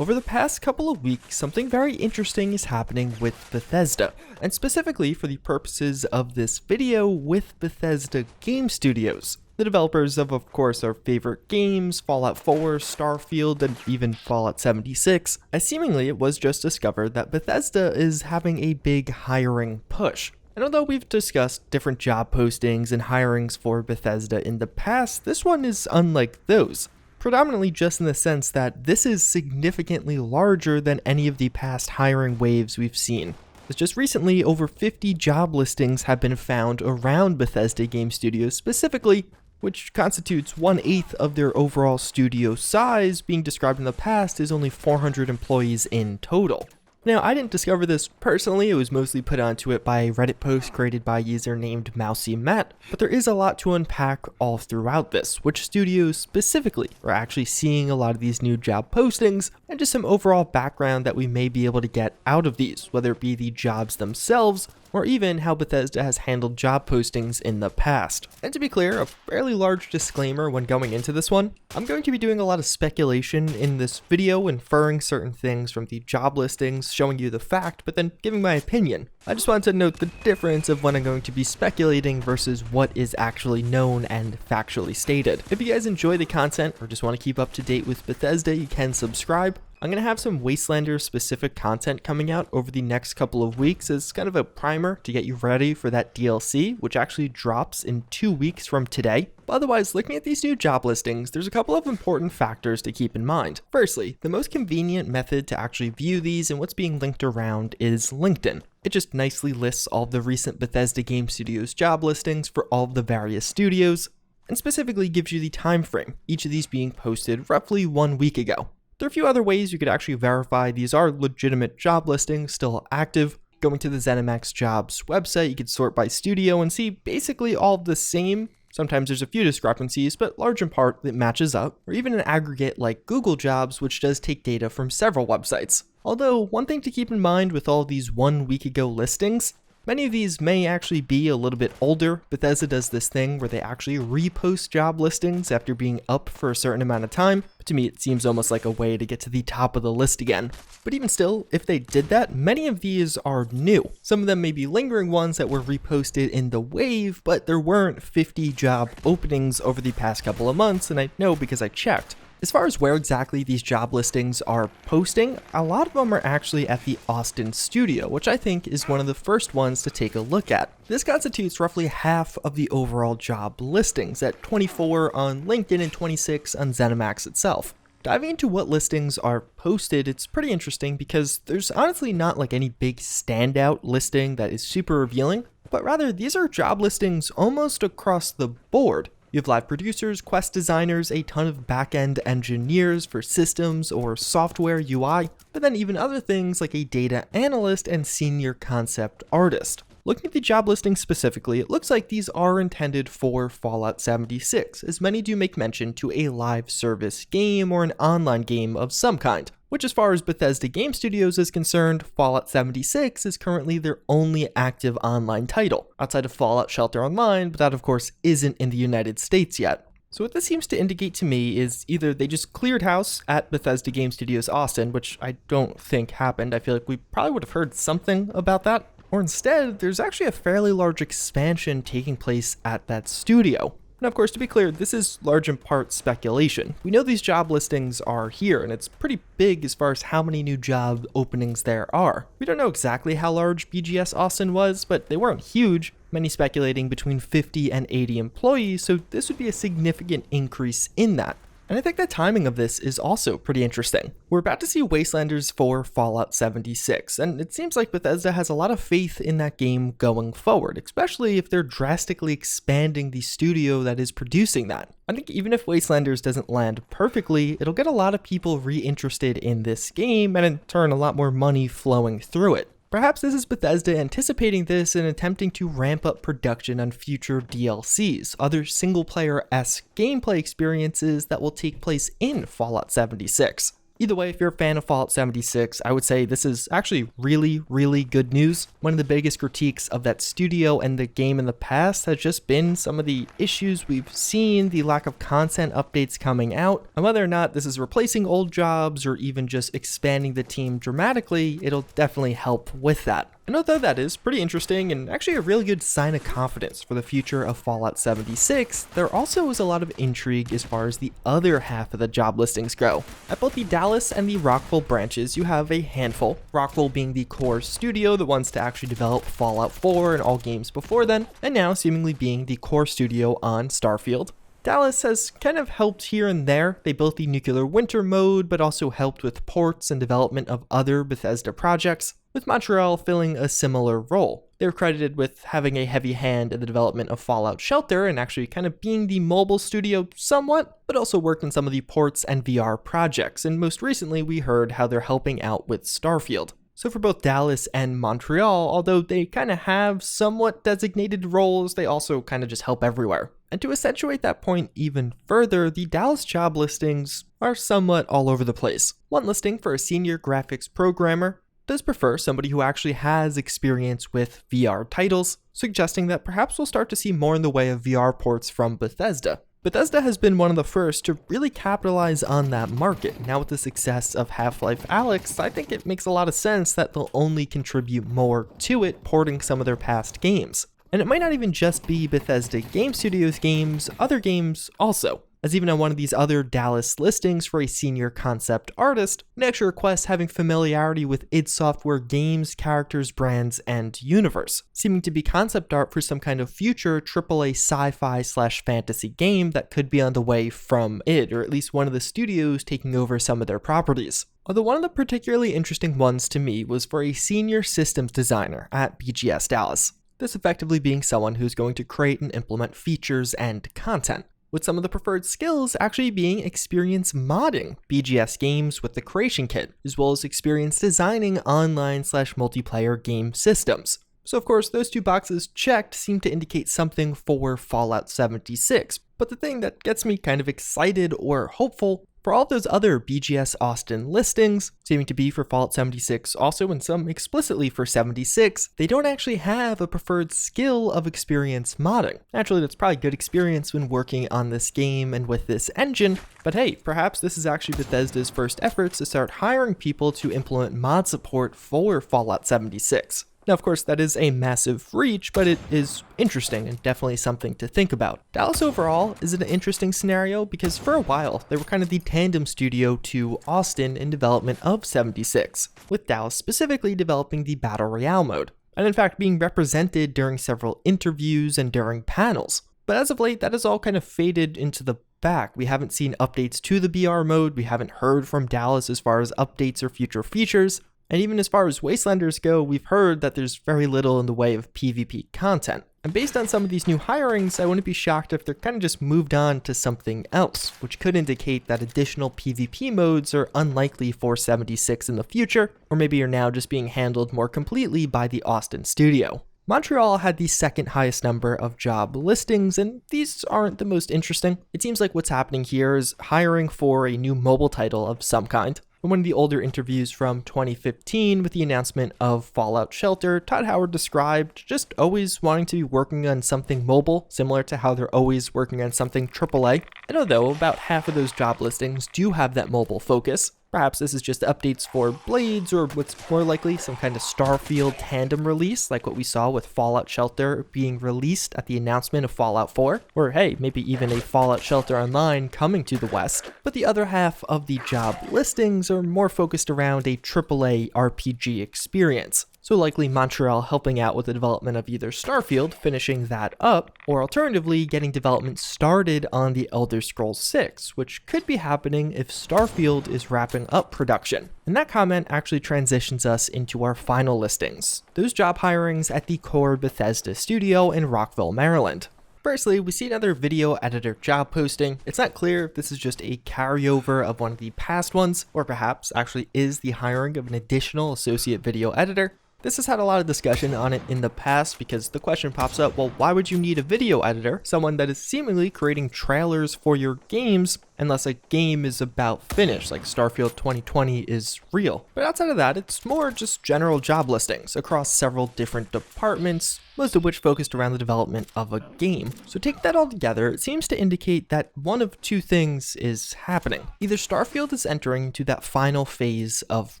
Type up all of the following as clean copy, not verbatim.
Over the past couple of weeks, something very interesting is happening with Bethesda, and specifically for the purposes of this video with Bethesda Game Studios, the developers of course, our favorite games, Fallout 4, Starfield, and even Fallout 76, as seemingly it was just discovered that Bethesda is having a big hiring push. And although we've discussed different job postings and hirings for Bethesda in the past, this one is unlike those. Predominantly just in the sense that this is significantly larger than any of the past hiring waves we've seen. As just recently, over 50 job listings have been found around Bethesda Game Studios specifically, which constitutes 1/8 of their overall studio size. Being described in the past as only 400 employees in total. Now, I didn't discover this personally, it was mostly put onto it by a Reddit post created by a user named Mousy Matt, but there is a lot to unpack all throughout this, which studios specifically are actually seeing a lot of these new job postings, and just some overall background that we may be able to get out of these, whether it be the jobs themselves, or even how Bethesda has handled job postings in the past. And to be clear, a fairly large disclaimer when going into this one, I'm going to be doing a lot of speculation in this video, inferring certain things from the job listings, showing you the fact, but then giving my opinion. I just wanted to note the difference of when I'm going to be speculating versus what is actually known and factually stated. If you guys enjoy the content or just want to keep up to date with Bethesda, you can subscribe. I'm going to have some Wastelander specific content coming out over the next couple of weeks as kind of a primer to get you ready for that DLC, which actually drops in 2 weeks from today. But otherwise, looking at these new job listings, there's a couple of important factors to keep in mind. Firstly, the most convenient method to actually view these and what's being linked around is LinkedIn. It just nicely lists all of the recent Bethesda Game Studios job listings for all of the various studios, and specifically gives you the time frame, each of these being posted roughly 1 week ago. There are a few other ways you could actually verify these are legitimate job listings still active. Going to the ZeniMax Jobs website, you could sort by studio and see basically all of the same. Sometimes there's a few discrepancies, but large in part it matches up, or even an aggregate like Google Jobs, which does take data from several websites. Although, one thing to keep in mind with all these 1 week ago listings, many of these may actually be a little bit older. Bethesda does this thing where they actually repost job listings after being up for a certain amount of time. But to me, it seems almost like a way to get to the top of the list again. But even still, if they did that, many of these are new. Some of them may be lingering ones that were reposted in the wave, but there weren't 50 job openings over the past couple of months, and I know because I checked. As far as where exactly these job listings are posting, a lot of them are actually at the Austin studio, which I think is one of the first ones to take a look at. This constitutes roughly half of the overall job listings, at 24 on LinkedIn and 26 on ZeniMax itself. Diving into what listings are posted, it's pretty interesting because there's honestly not like any big standout listing that is super revealing, but rather these are job listings almost across the board. You have live producers, quest designers, a ton of back-end engineers for systems or software UI, but then even other things like a data analyst and senior concept artist. Looking at the job listing specifically, it looks like these are intended for Fallout 76, as many do make mention to a live service game or an online game of some kind. Which, as far as Bethesda Game Studios is concerned, Fallout 76 is currently their only active online title, outside of Fallout Shelter Online, but that of course isn't in the United States yet. So what this seems to indicate to me is either they just cleared house at Bethesda Game Studios Austin, which I don't think happened. I feel like we probably would have heard something about that, or instead, there's actually a fairly large expansion taking place at that studio. And of course, to be clear, this is large in part speculation. We know these job listings are here, and it's pretty big as far as how many new job openings there are. We don't know exactly how large BGS Austin was, but they weren't huge, many speculating between 50 and 80 employees, so this would be a significant increase in that. And I think the timing of this is also pretty interesting. We're about to see Wastelanders for Fallout 76, and it seems like Bethesda has a lot of faith in that game going forward, especially if they're drastically expanding the studio that is producing that. I think even if Wastelanders doesn't land perfectly, it'll get a lot of people reinterested in this game, and in turn a lot more money flowing through it. Perhaps this is Bethesda anticipating this and attempting to ramp up production on future DLCs, other single-player-esque gameplay experiences that will take place in Fallout 76. Either way, if you're a fan of Fallout 76, I would say this is actually really good news. One of the biggest critiques of that studio and the game in the past has just been some of the issues we've seen, the lack of content updates coming out, and whether or not this is replacing old jobs or even just expanding the team dramatically, it'll definitely help with that. And although that is pretty interesting and actually a really good sign of confidence for the future of Fallout 76, there also is a lot of intrigue as far as the other half of the job listings go. At both the Dallas and the Rockville branches, you have a handful, Rockville being the core studio, the ones to actually develop Fallout 4 and all games before then, and now seemingly being the core studio on Starfield. Dallas has kind of helped here and there. They built the Nuclear Winter mode, but also helped with ports and development of other Bethesda projects, with Montreal filling a similar role. They're credited with having a heavy hand in the development of Fallout Shelter and actually kind of being the mobile studio somewhat, but also worked on some of the ports and VR projects, and most recently we heard how they're helping out with Starfield. So for both Dallas and Montreal, although they kind of have somewhat designated roles, they also kind of just help everywhere. And to accentuate that point even further, the Dallas job listings are somewhat all over the place. One listing for a senior graphics programmer does prefer somebody who actually has experience with VR titles, suggesting that perhaps we'll start to see more in the way of VR ports from Bethesda. Bethesda has been one of the first to really capitalize on that market. Now with the success of Half-Life Alyx, I think it makes a lot of sense that they'll only contribute more to it, porting some of their past games. And it might not even just be Bethesda Game Studios games, other games also. As even on one of these other Dallas listings for a senior concept artist, it actually requests having familiarity with id Software games, characters, brands, and universe, seeming to be concept art for some kind of future AAA sci-fi/fantasy game that could be on the way from id, or at least one of the studios taking over some of their properties. Although one of the particularly interesting ones to me was for a senior systems designer at BGS Dallas. This effectively being someone who's going to create and implement features and content, with some of the preferred skills actually being experience modding BGS games with the Creation Kit, as well as experience designing online/multiplayer game systems. So of course, those two boxes checked seem to indicate something for Fallout 76, but the thing that gets me kind of excited or hopeful for all those other BGS Austin listings, seeming to be for Fallout 76 also, and some explicitly for 76, they don't actually have a preferred skill of experience modding. Naturally, that's probably good experience when working on this game and with this engine, but hey, perhaps this is actually Bethesda's first efforts to start hiring people to implement mod support for Fallout 76. Now, of course, that is a massive reach, but it is interesting and definitely something to think about. Dallas overall is an interesting scenario because for a while, they were kind of the tandem studio to Austin in development of 76, with Dallas specifically developing the Battle Royale mode, and in fact being represented during several interviews and during panels. But as of late, that has all kind of faded into the back. We haven't seen updates to the BR mode, we haven't heard from Dallas as far as updates or future features, and even as far as Wastelanders go, we've heard that there's very little in the way of PvP content. And based on some of these new hirings, I wouldn't be shocked if they're kind of just moved on to something else, which could indicate that additional PvP modes are unlikely for 76 in the future, or maybe are now just being handled more completely by the Austin studio. Montreal had the second highest number of job listings, and these aren't the most interesting. It seems like what's happening here is hiring for a new mobile title of some kind. In one of the older interviews from 2015 with the announcement of Fallout Shelter, Todd Howard described just always wanting to be working on something mobile, similar to how they're always working on something AAA. And although about half of those job listings do have that mobile focus, perhaps this is just updates for Blades, or what's more likely some kind of Starfield tandem release, like what we saw with Fallout Shelter being released at the announcement of Fallout 4, or hey, maybe even a Fallout Shelter Online coming to the West. But the other half of the job listings are more focused around a AAA RPG experience. So likely Montreal helping out with the development of either Starfield, finishing that up, or alternatively getting development started on the Elder Scrolls 6, which could be happening if Starfield is wrapping up production. And that comment actually transitions us into our final listings, those job hirings at the core Bethesda studio in Rockville, Maryland. Firstly, we see another video editor job posting. It's not clear if this is just a carryover of one of the past ones, or perhaps actually is the hiring of an additional associate video editor. This has had a lot of discussion on it in the past because the question pops up, well, why would you need a video editor, someone that is seemingly creating trailers for your games, unless a game is about finished, like Starfield 2020 is real. But outside of that, it's more just general job listings across several different departments, most of which focused around the development of a game. So take that all together, it seems to indicate that one of two things is happening. Either Starfield is entering into that final phase of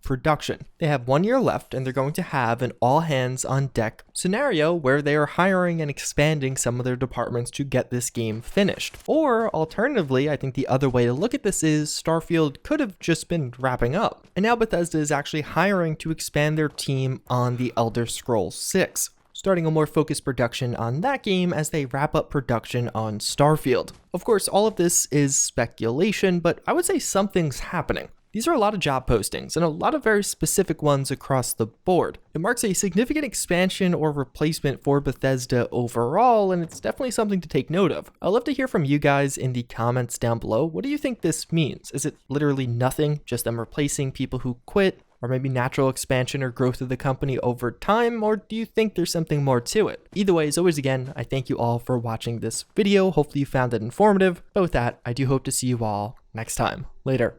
production. They have 1 year left and they're going to have an all hands on deck scenario where they are hiring and expanding some of their departments to get this game finished. Or alternatively, I think the other way to look at this is Starfield could have just been wrapping up. And now Bethesda is actually hiring to expand their team on The Elder Scrolls 6. Starting a more focused production on that game as they wrap up production on Starfield. Of course, all of this is speculation, but I would say something's happening. These are a lot of job postings, and a lot of very specific ones across the board. It marks a significant expansion or replacement for Bethesda overall, and it's definitely something to take note of. I'd love to hear from you guys in the comments down below. What do you think this means? Is it literally nothing, just them replacing people who quit? Or maybe natural expansion or growth of the company over time, or do you think there's something more to it? Either way, as always, again, I thank you all for watching this video. Hopefully you found it informative. But with that, I do hope to see you all next time. Later.